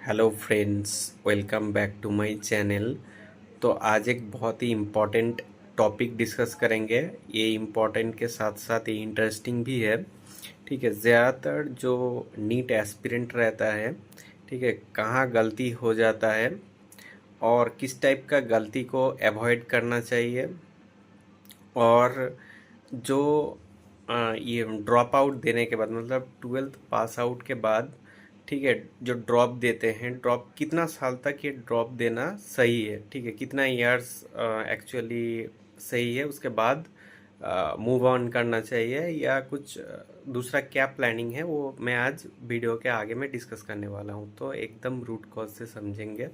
Hello friends, welcome back to my channel. तो आज एक बहुत ही इम्पोर्टेंट टॉपिक डिस्कस करेंगे। ये इम्पोर्टेंट के साथ साथ ये इंटरेस्टिंग भी है। ठीक है, ज़्यादातर जो नीट एस्पिरेंट रहता है, ठीक है, कहाँ गलती हो जाता है और किस टाइप का गलती को अवॉइड करना चाहिए। और जो ये ड्रॉप आउट देने के बाद मतलब ट्वेल्थ पास आउट के बाद, ठीक है, जो ड्रॉप देते हैं, ड्रॉप कितना साल तक ये ड्रॉप देना सही है, ठीक है, कितना इयर्स एक्चुअली सही है, उसके बाद मूव ऑन करना चाहिए या कुछ दूसरा क्या प्लानिंग है, वो मैं आज वीडियो के आगे में डिस्कस करने वाला हूँ। तो एकदम रूट कॉज से समझेंगे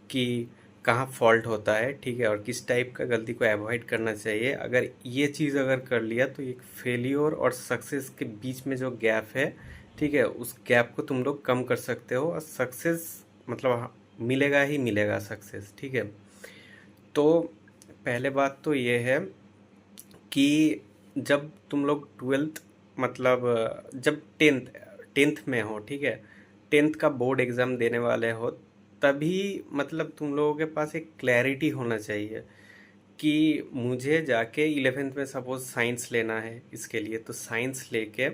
कि कहाँ फॉल्ट होता है, ठीक है, और किस टाइप का गलती को अवॉइड करना चाहिए। अगर ये चीज़ अगर कर लिया तो एक फेलियर और सक्सेस के बीच में जो गैप है, ठीक है, उस गैप को तुम लोग कम कर सकते हो और सक्सेस मतलब मिलेगा ही मिलेगा सक्सेस। ठीक है, तो पहले बात तो ये है कि जब तुम लोग ट्वेल्थ मतलब जब टेंथ टेंथ में हो, ठीक है, टेंथ का बोर्ड एग्ज़ाम देने वाले हो, तभी मतलब तुम लोगों के पास एक क्लैरिटी होना चाहिए कि मुझे जाके इलेवेंथ में सपोज़ साइंस लेना है। इसके लिए तो साइंस लेके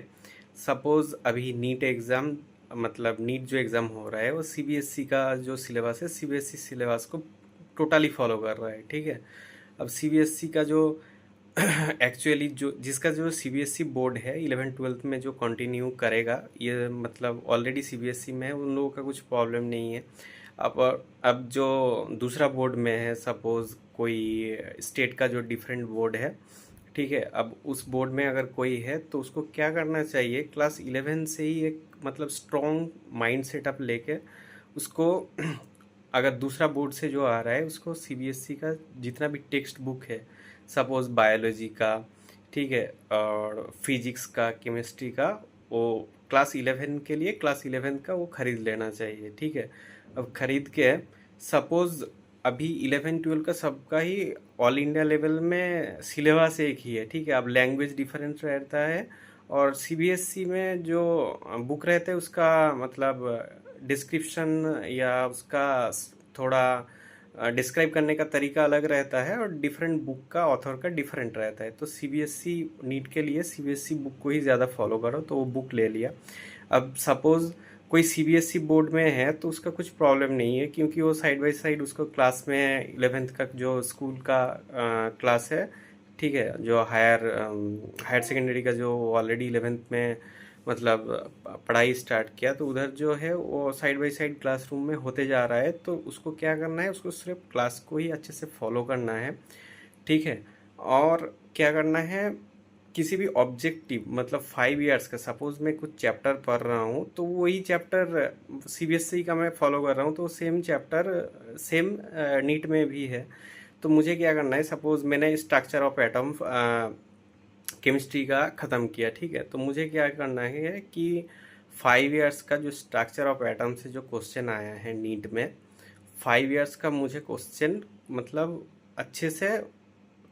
सपोज़ अभी नीट एग्ज़ाम मतलब नीट जो एग्ज़ाम हो रहा है वो सीबीएसई का जो सिलेबस है, सीबीएसई सिलेबस को टोटली फॉलो कर रहा है। ठीक है, अब सीबीएसई का जो एक्चुअली जो जिसका जो सीबीएसई बोर्ड है इलेवन ट्वेल्थ में जो कंटिन्यू करेगा, ये मतलब ऑलरेडी सीबीएसई में है, उन लोगों का कुछ प्रॉब्लम नहीं है। अब जो दूसरा बोर्ड में है, सपोज़ कोई स्टेट का जो डिफरेंट बोर्ड है, ठीक है, अब उस बोर्ड में अगर कोई है तो उसको क्या करना चाहिए, क्लास इलेवन से ही एक मतलब स्ट्रॉन्ग माइंड सेटअप लेके उसको अगर दूसरा बोर्ड से जो आ रहा है उसको सीबीएसई का जितना भी टेक्स्ट बुक है, सपोज़ बायोलॉजी का, ठीक है, और फिजिक्स का, केमिस्ट्री का, वो क्लास इलेवन के लिए क्लास इलेवन का वो ख़रीद लेना चाहिए। ठीक है, अब ख़रीद के सपोज़ अभी इलेवन ट्वेल्व का सबका ही ऑल इंडिया लेवल में सिलेबस एक ही है। ठीक है, अब लैंग्वेज डिफरेंस रहता है और सीबीएसई में जो बुक रहता है उसका मतलब डिस्क्रिप्शन या उसका थोड़ा डिस्क्राइब करने का तरीका अलग रहता है और डिफरेंट बुक का ऑथर का डिफरेंट रहता है। तो सीबीएसई नीट के लिए सीबीएसई बुक को ही ज़्यादा फॉलो करो, तो वो बुक ले लिया। अब सपोज़ कोई सीबीएसई बोर्ड में है तो उसका कुछ प्रॉब्लम नहीं है, क्योंकि वो साइड बाय साइड उसको क्लास में इलेवेंथ का जो स्कूल का क्लास है, ठीक है, जो हायर सेकेंडरी का जो ऑलरेडी इलेवेंथ में मतलब पढ़ाई स्टार्ट किया, तो उधर जो है वो साइड बाय साइड क्लासरूम में होते जा रहा है। तो उसको क्या करना है, उसको सिर्फ क्लास को ही अच्छे से फॉलो करना है। ठीक है, और क्या करना है, किसी भी ऑब्जेक्टिव मतलब 5 इयर्स का, सपोज मैं कुछ चैप्टर पढ़ रहा हूँ तो वही चैप्टर सीबीएसई का मैं फॉलो कर रहा हूँ, तो सेम चैप्टर सेम नीट में भी है। तो मुझे क्या करना है, सपोज मैंने स्ट्रक्चर ऑफ एटम केमिस्ट्री का ख़त्म किया, ठीक है, तो मुझे क्या करना है कि 5 इयर्स का जो स्ट्रक्चर ऑफ एटम से जो क्वेश्चन आया है नीट में, 5 इयर्स का मुझे क्वेश्चन मतलब अच्छे से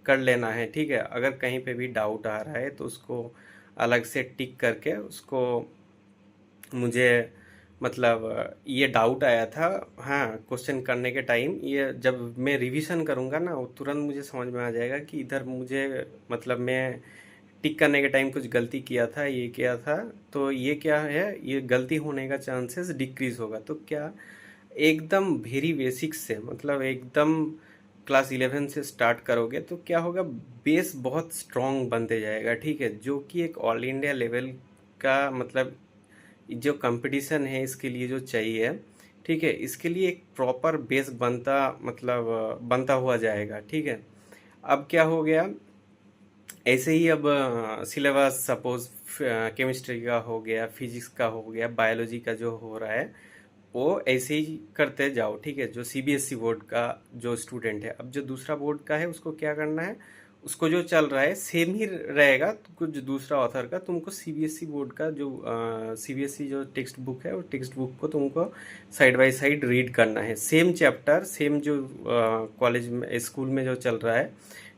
कर लेना है। ठीक है, अगर कहीं पे भी डाउट आ रहा है तो उसको अलग से टिक करके उसको मुझे मतलब ये डाउट आया था, हाँ, क्वेश्चन करने के टाइम, ये जब मैं रिवीजन करूँगा ना वो तुरंत मुझे समझ में आ जाएगा कि इधर मुझे मतलब मैं टिक करने के टाइम कुछ गलती किया था, ये किया था, तो ये क्या है, ये गलती होने का चांसेस डिक्रीज होगा। तो क्या एकदम वेरी बेसिक से मतलब एकदम क्लास इलेवन से स्टार्ट करोगे तो क्या होगा, बेस बहुत स्ट्रॉन्ग बनते जाएगा। ठीक है, जो कि एक ऑल इंडिया लेवल का मतलब जो कंपटीशन है इसके लिए जो चाहिए, ठीक है, इसके लिए एक प्रॉपर बेस बनता मतलब बनता हुआ जाएगा। ठीक है, अब क्या हो गया, ऐसे ही अब सिलेबस सपोज केमिस्ट्री का हो गया, फिजिक्स का हो गया, बायोलॉजी का जो हो रहा है वो ऐसे ही करते जाओ। ठीक है, जो सीबीएसई बोर्ड का जो स्टूडेंट है, अब जो दूसरा बोर्ड का है उसको क्या करना है, उसको जो चल रहा है सेम ही रहेगा, तो कुछ दूसरा ऑथर का तुमको सीबीएसई बोर्ड का जो सीबीएसई जो टेक्स्ट बुक है वो टेक्स्ट बुक को तुमको साइड बाय साइड रीड करना है, सेम चैप्टर सेम जो कॉलेज में स्कूल में जो चल रहा है।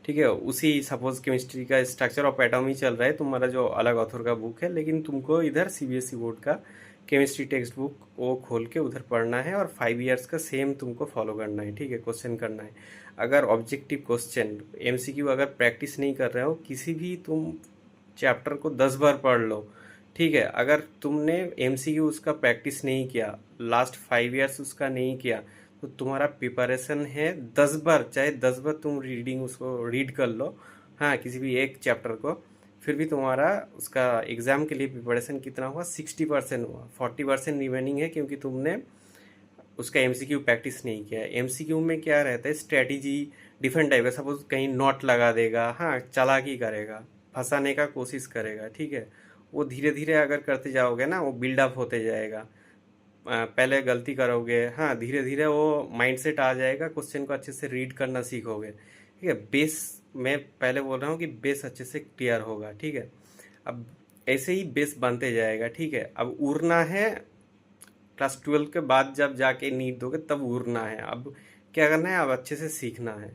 ठीक है, उसी सपोज केमिस्ट्री का स्ट्रक्चर ऑफ एटम ही चल रहा है, तुम्हारा जो अलग ऑथर का बुक है, लेकिन तुमको इधर सीबीएसई बोर्ड का केमिस्ट्री टेक्स्ट बुक वो खोल के उधर पढ़ना है और 5 इयर्स का सेम तुमको फॉलो करना है, ठीक है, क्वेश्चन करना है। अगर ऑब्जेक्टिव क्वेश्चन एमसीक्यू अगर प्रैक्टिस नहीं कर रहे हो, किसी भी तुम चैप्टर को 10 बार पढ़ लो, ठीक है, अगर तुमने एमसीक्यू उसका प्रैक्टिस नहीं किया, लास्ट 5 इयर्स उसका नहीं किया, तो तुम्हारा प्रिपरेशन है 10 बार, चाहे 10 बार तुम रीडिंग उसको रीड कर लो, हाँ, किसी भी एक चैप्टर को, फिर भी तुम्हारा उसका एग्ज़ाम के लिए प्रिपरेशन कितना हुआ, 60% हुआ, 40% रिमेनिंग है, क्योंकि तुमने उसका एमसीक्यू प्रैक्टिस नहीं किया है। एमसीक्यू में क्या रहता है, स्ट्रेटजी डिफरेंट टाइप का, सपोज कहीं नोट लगा देगा, हाँ, चालाकी करेगा, फंसाने का कोशिश करेगा, ठीक है, वो धीरे धीरे अगर करते जाओगे ना, वो बिल्डअप होते जाएगा। पहले गलती करोगे, हाँ, धीरे धीरे वो माइंडसेट आ जाएगा, क्वेश्चन को अच्छे से रीड करना सीखोगे, ठीक है। बेस, मैं पहले बोल रहा हूँ कि बेस अच्छे से क्लियर होगा, ठीक है। अब ऐसे ही बेस बनते जाएगा, ठीक है। अब उड़ना है, क्लास 12 के बाद जब जाके नीट दोगे तब उड़ना है। अब क्या करना है, अब अच्छे से सीखना है,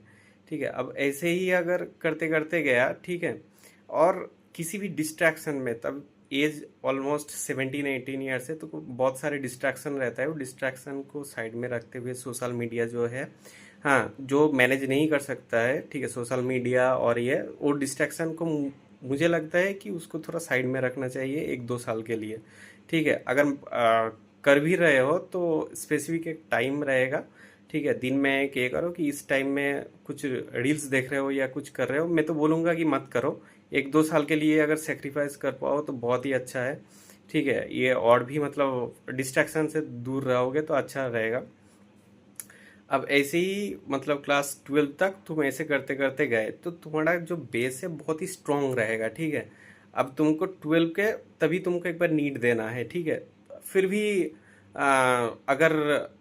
ठीक है। अब ऐसे ही अगर करते करते गया, ठीक है, और किसी भी डिस्ट्रैक्शन में, तब एज ऑलमोस्ट 17-18 ईयर से, तो बहुत सारे डिस्ट्रैक्शन रहता है, वो डिस्ट्रैक्शन को साइड में रखते हुए सोशल मीडिया जो है, हाँ, जो मैनेज नहीं कर सकता है, ठीक है, सोशल मीडिया और ये वो डिस्ट्रैक्शन को मुझे लगता है कि उसको थोड़ा साइड में रखना चाहिए 1-2 साल के लिए, ठीक है। अगर कर भी रहे हो तो स्पेसिफिक एक टाइम रहेगा, ठीक है, दिन में एक ये करो कि इस टाइम में कुछ रील्स देख रहे हो या कुछ कर रहे हो, मैं तो बोलूँगा कि मत करो। 1-2 साल के लिए अगर सेक्रीफाइस कर पाओ तो बहुत ही अच्छा है, ठीक है। ये और भी मतलब डिस्ट्रैक्शन से दूर रहोगे तो अच्छा रहेगा। अब ऐसे ही मतलब क्लास 12 तक तुम ऐसे करते करते गए तो तुम्हारा जो बेस है बहुत ही स्ट्रांग रहेगा, ठीक है। अब तुमको 12 के तभी तुमको एक बार नीट देना है, ठीक है। फिर भी अगर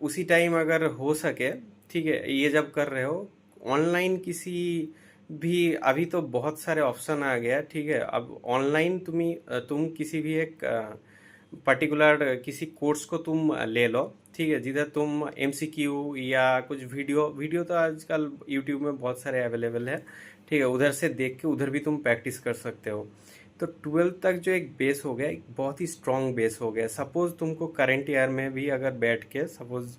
उसी टाइम अगर हो सके, ठीक है, ये जब कर रहे हो ऑनलाइन किसी भी, अभी तो बहुत सारे ऑप्शन आ गया, ठीक है। अब ऑनलाइन तुम किसी भी एक पर्टिकुलर किसी कोर्स को तुम ले लो, ठीक है, जिधर तुम एमसीक्यू या कुछ वीडियो वीडियो तो आजकल यूट्यूब में बहुत सारे अवेलेबल है, ठीक है, उधर से देख के उधर भी तुम प्रैक्टिस कर सकते हो। तो 12 तक जो एक बेस हो गया, एक बहुत ही स्ट्रांग बेस हो गया। सपोज तुमको करंट ईयर में भी अगर बैठ के, सपोज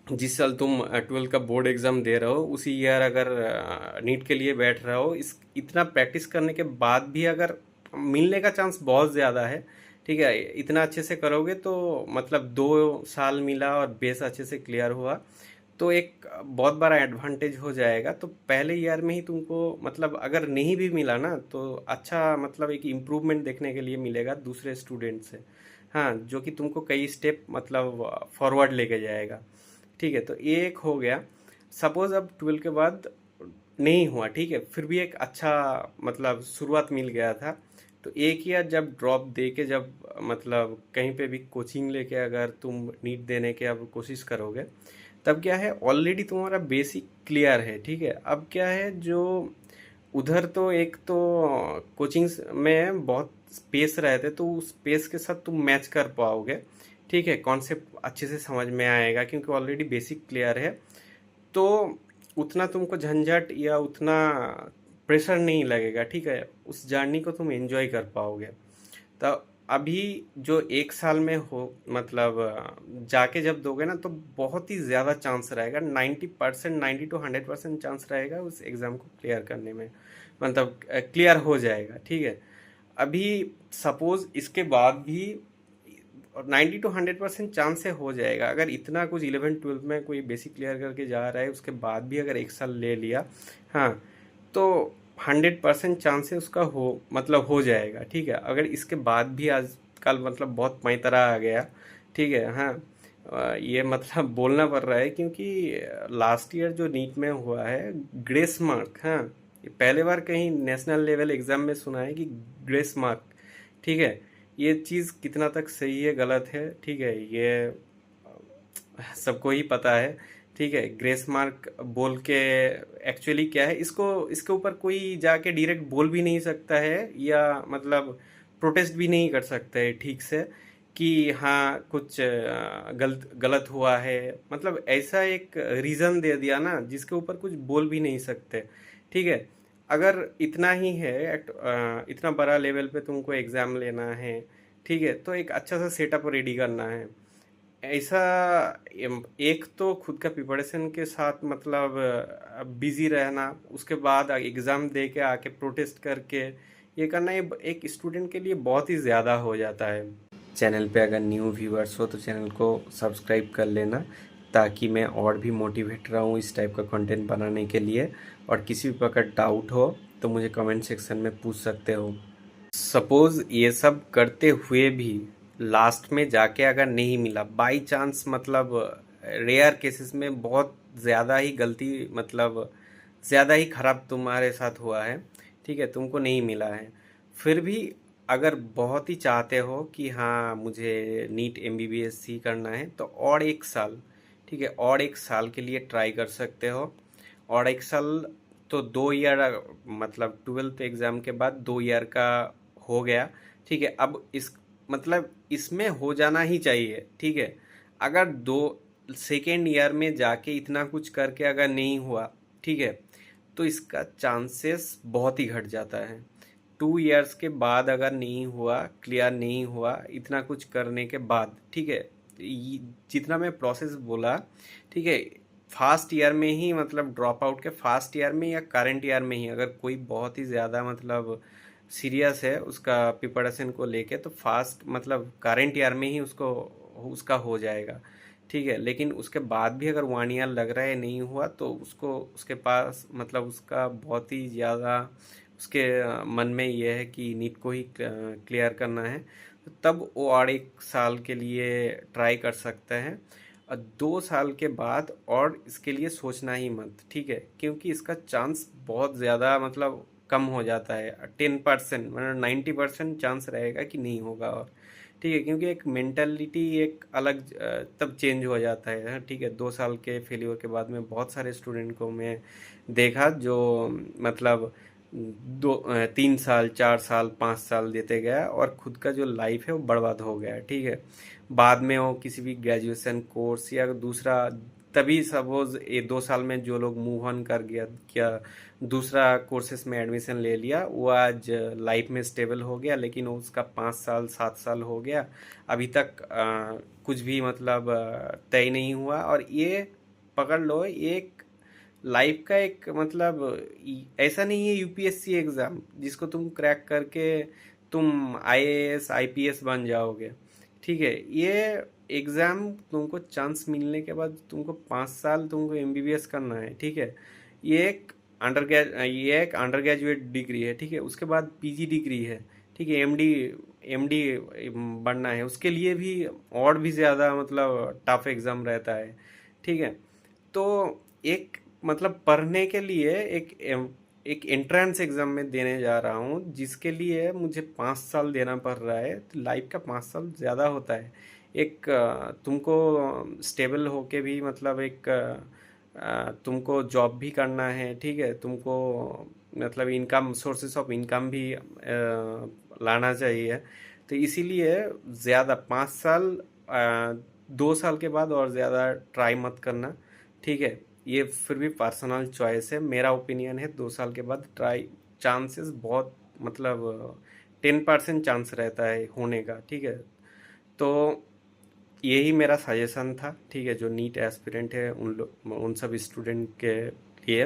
जिस साल तुम 12 का बोर्ड एग्जाम दे रहे हो उसी ईयर अगर नीट के लिए बैठ रहे हो, इस इतना प्रैक्टिस करने के बाद भी अगर मिलने का चांस बहुत ज़्यादा है, ठीक है, इतना अच्छे से करोगे तो मतलब 2 साल मिला और बेस अच्छे से क्लियर हुआ तो एक बहुत बड़ा एडवांटेज हो जाएगा। तो पहले ईयर में ही तुमको मतलब अगर नहीं भी मिला ना तो अच्छा मतलब एक इम्प्रूवमेंट देखने के लिए मिलेगा दूसरे स्टूडेंट से, हाँ, जो कि तुमको कई स्टेप मतलब फॉरवर्ड लेके जाएगा, ठीक है। तो ये एक हो गया। सपोज अब 12 के बाद नहीं हुआ, ठीक है, फिर भी एक अच्छा मतलब शुरुआत मिल गया था, तो एक ईयर जब ड्रॉप दे के जब मतलब कहीं पे भी कोचिंग लेके अगर तुम नीट देने के अब कोशिश करोगे, तब क्या है, ऑलरेडी तुम्हारा बेसिक क्लियर है, ठीक है। अब क्या है, जो उधर तो एक तो कोचिंग में बहुत स्पेस रहते, तो उस स्पेस के साथ तुम मैच कर पाओगे, ठीक है, कॉन्सेप्ट अच्छे से समझ में आएगा क्योंकि ऑलरेडी बेसिक क्लियर है। तो उतना तुमको झंझट या उतना प्रेशर नहीं लगेगा, ठीक है, उस जर्नी को तुम एंजॉय कर पाओगे। तो अभी जो 1 साल में हो मतलब जाके जब दोगे ना तो बहुत ही ज़्यादा चांस रहेगा, 90%, 90 to 100% चांस रहेगा उस एग्ज़ाम को क्लियर करने में, मतलब क्लियर हो जाएगा, ठीक है। अभी सपोज इसके बाद भी 90 to 100% चांस से हो जाएगा, अगर इतना कुछ 11-12 में कोई बेसिक क्लियर करके जा रहा है उसके बाद भी अगर 1 साल ले लिया, हाँ, तो 100% चांस है उसका हो मतलब हो जाएगा, ठीक है। अगर इसके बाद भी आजकल मतलब बहुत पैंतरा आ गया, ठीक है, हाँ, ये मतलब बोलना पड़ रहा है क्योंकि लास्ट ईयर जो नीट में हुआ है ग्रेस मार्क, हाँ, ये पहले बार कहीं नेशनल लेवल एग्ज़ाम में सुना है कि ग्रेस मार्क, ठीक है, ये चीज़ कितना तक सही है गलत है, ठीक है, ये सबको ही पता है, ठीक है। ग्रेस मार्क बोल के एक्चुअली क्या है, इसको इसके ऊपर कोई जाके डायरेक्ट बोल भी नहीं सकता है या मतलब प्रोटेस्ट भी नहीं कर सकता है ठीक से कि हाँ कुछ गलत गलत हुआ है, मतलब ऐसा एक रीज़न दे दिया ना जिसके ऊपर कुछ बोल भी नहीं सकते, ठीक है। अगर इतना ही है इतना बड़ा लेवल पे तुमको एग्ज़ाम लेना है, ठीक है, तो एक अच्छा सा सेटअप रेडी करना है। ऐसा एक तो खुद का प्रिपरेशन के साथ मतलब बिजी रहना, उसके बाद एग्ज़ाम दे के आके प्रोटेस्ट करके ये करना, ये एक स्टूडेंट के लिए बहुत ही ज़्यादा हो जाता है। चैनल पे अगर न्यू व्यूअर्स हो तो चैनल को सब्सक्राइब कर लेना, ताकि मैं और भी मोटिवेट रहूँ इस टाइप का कंटेंट बनाने के लिए। और किसी भी प्रकार डाउट हो तो मुझे कमेंट सेक्शन में पूछ सकते हो। सपोज़ ये सब करते हुए भी लास्ट में जाके अगर नहीं मिला, बाई चांस, मतलब रेयर केसेस में बहुत ज़्यादा ही गलती, मतलब ज़्यादा ही ख़राब तुम्हारे साथ हुआ है, ठीक है, तुमको नहीं मिला है, फिर भी अगर बहुत ही चाहते हो कि हाँ मुझे नीट एमबीबीएस ही करना है, तो और एक साल, ठीक है, और एक साल के लिए ट्राई कर सकते हो। और एक साल तो 2 ईयर, मतलब 12th एग्ज़ाम के बाद 2 ईयर का हो गया, ठीक है। अब इस मतलब इसमें हो जाना ही चाहिए, ठीक है। अगर दो सेकेंड ईयर में जाके इतना कुछ करके अगर नहीं हुआ, ठीक है, तो इसका चांसेस बहुत ही घट जाता है। 2 ईयर्स के बाद अगर नहीं हुआ, क्लियर नहीं हुआ इतना कुछ करने के बाद, ठीक है, जितना मैं प्रोसेस बोला, ठीक है, फास्ट ईयर में ही, मतलब ड्रॉप आउट के फास्ट ईयर में या करंट ईयर में ही, अगर कोई बहुत ही ज़्यादा मतलब सीरियस है उसका प्रिपरेशन को लेके, तो फास्ट मतलब करंट ईयर में ही उसको उसका हो जाएगा, ठीक है। लेकिन उसके बाद भी अगर 1 ईयर लग रहा है नहीं हुआ, तो उसको उसके पास मतलब उसका बहुत ही ज़्यादा उसके मन में ये है कि नीट को ही क्लियर करना है, तो तब वो और एक साल के लिए ट्राई कर सकते हैं। और 2 साल के बाद और इसके लिए सोचना ही मत, ठीक है, क्योंकि इसका चांस बहुत ज़्यादा मतलब कम हो जाता है। 10% मतलब 90% चांस रहेगा कि नहीं होगा। और ठीक है, क्योंकि एक मेंटालिटी एक अलग तब चेंज हो जाता है, ठीक है। 2 साल के फेलियर के बाद में बहुत सारे स्टूडेंट को मैं देखा जो मतलब 3 साल 4 साल 5 साल देते गया और खुद का जो लाइफ है वो बर्बाद हो गया, ठीक है। बाद में वो किसी भी ग्रेजुएशन कोर्स या दूसरा, तभी सपोज ये 2 साल में जो लोग मूव ऑन कर गया क्या दूसरा कोर्सेस में एडमिशन ले लिया, वो आज लाइफ में स्टेबल हो गया, लेकिन उसका 5 साल 7 साल हो गया, अभी तक कुछ भी मतलब तय नहीं हुआ। और ये पकड़ लो, एक लाइफ का एक मतलब ऐसा नहीं है यूपीएससी एग्ज़ाम जिसको तुम क्रैक करके तुम आईएएस आईपीएस बन जाओगे, ठीक है। ये एग्ज़ाम तुमको चांस मिलने के बाद तुमको 5 साल तुमको एमबीबीएस करना है, ठीक है। ये एक अंडर ग्रेजुएट डिग्री है, ठीक है। उसके बाद पीजी डिग्री है, ठीक है। एमडी एमडी बनना है, उसके लिए भी और भी ज़्यादा मतलब टफ एग्ज़ाम रहता है, ठीक है। तो एक मतलब पढ़ने के लिए एक एंट्रेंस एग्ज़ाम में देने जा रहा हूँ, जिसके लिए मुझे 5 साल देना पड़ रहा है, तो लाइफ का 5 साल ज़्यादा होता है। एक तुमको स्टेबल होके भी मतलब एक तुमको जॉब भी करना है, ठीक है। तुमको मतलब इनकम, सोर्सेस ऑफ इनकम भी लाना चाहिए। तो इसीलिए ज़्यादा 5 साल, 2 साल के बाद और ज़्यादा ट्राई मत करना, ठीक है। ये फिर भी पर्सनल चॉइस है, मेरा ओपिनियन है 2 साल के बाद ट्राई, चांसेस बहुत मतलब 10% चांस रहता है होने का, ठीक है। तो यही मेरा सजेशन था, ठीक है, जो नीट एस्पिरेंट है उन सब स्टूडेंट के लिए,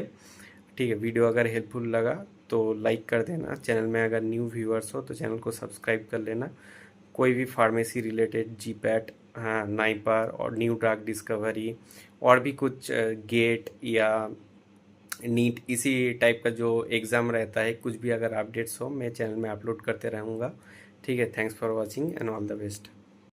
ठीक है। वीडियो अगर हेल्पफुल लगा तो लाइक कर देना, चैनल में अगर न्यू व्यूअर्स हो तो चैनल को सब्सक्राइब कर लेना। कोई भी फार्मेसी रिलेटेड जीपैट, हाँ, नाइपर और न्यू ड्रग डिस्कवरी और भी कुछ गेट या नीट इसी टाइप का जो एग्ज़ाम रहता है, कुछ भी अगर अपडेट्स हो मैं चैनल में अपलोड करते रहूँगा, ठीक है। Thanks for watching and all the best.